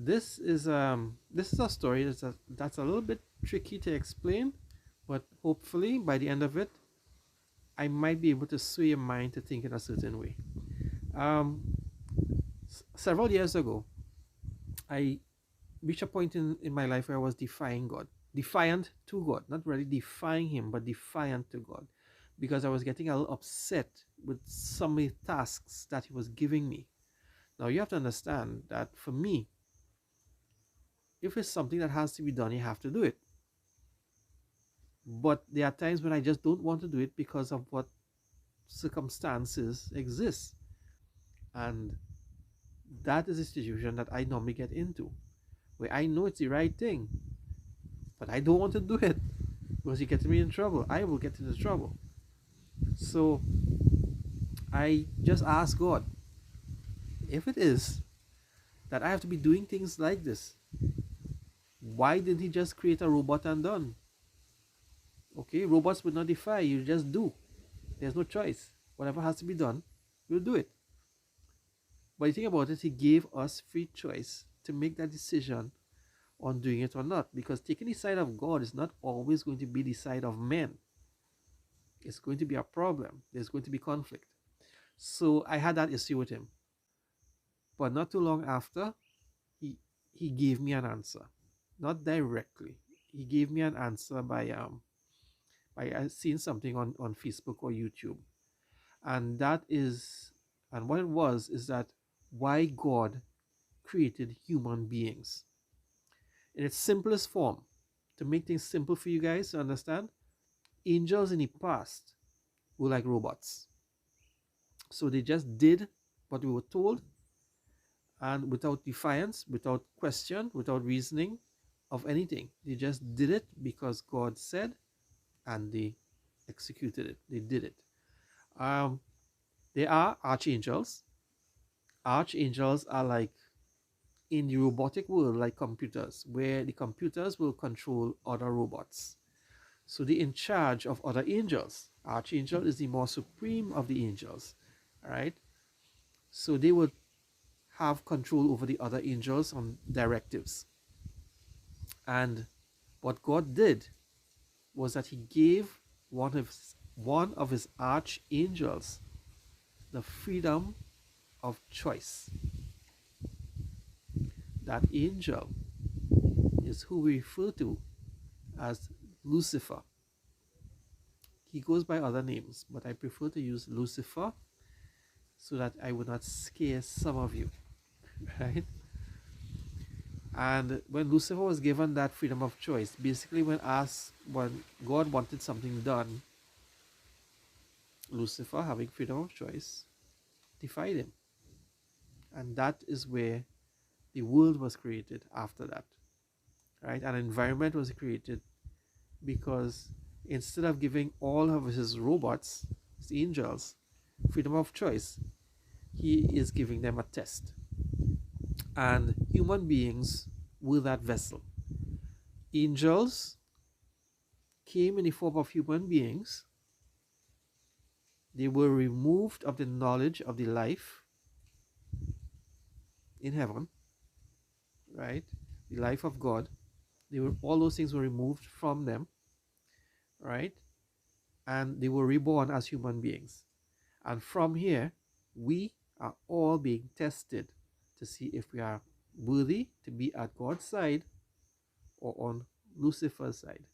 this is a story that's a little bit tricky to explain, but hopefully by the end of it, I might be able to sway your mind to think in a certain way. Um, Several years ago, I reached a point in my life where I was defying God, defiant to God, not really defying Him, but defiant to God, because I was getting a little upset with some of the tasks that He was giving me. Now, you have to understand that for me, if it's something that has to be done, you have to do it. But there are times when I just don't want to do it because of what circumstances exist. And that is a situation that I normally get into, where I know it's the right thing, but I don't want to do it because it gets me in trouble. I will get into trouble. So I just ask God, if it is that I have to be doing things like this, why didn't He just create a robot and done? Okay, robots would not defy, you just do. There's no choice. Whatever has to be done, we'll do it. But you think about it, He gave us free choice to make that decision on doing it or not. Because taking the side of God is not always going to be the side of men. It's going to be a problem. There's going to be conflict. So I had that issue with Him. But not too long after, he gave me an answer. Not directly. He gave me an answer by seeing something on Facebook or YouTube. And what it was is that why God created human beings. In its simplest form, to make things simple for you guys to understand, angels in the past were like robots. So they just did what we were told, and without defiance, without question, without reasoning of anything. They just did it because God said, and they executed it. They did it. They are archangels. Archangels are like, in the robotic world, like computers, where the computers will control other robots. So they're in charge of other angels. Archangel is the more supreme of the angels. All right. So they would have control over the other angels on directives. And what God did was that He gave one of His archangels the freedom of choice. That angel is who we refer to as Lucifer. He goes by other names, but I prefer to use Lucifer so that I would not scare some of you, right? And when Lucifer was given that freedom of choice, basically when God wanted something done, Lucifer, having freedom of choice, defied Him. And that is where the world was created after that, right? An environment was created because instead of giving all of His robots, His angels, freedom of choice, He is giving them a test. And human beings were that vessel. Angels came in the form of human beings. They were removed of the knowledge of the life in heaven, right? The life of God. All those things were removed from them, right? And they were reborn as human beings. And from here, we are all being tested to see if we are worthy to be at God's side or on Lucifer's side.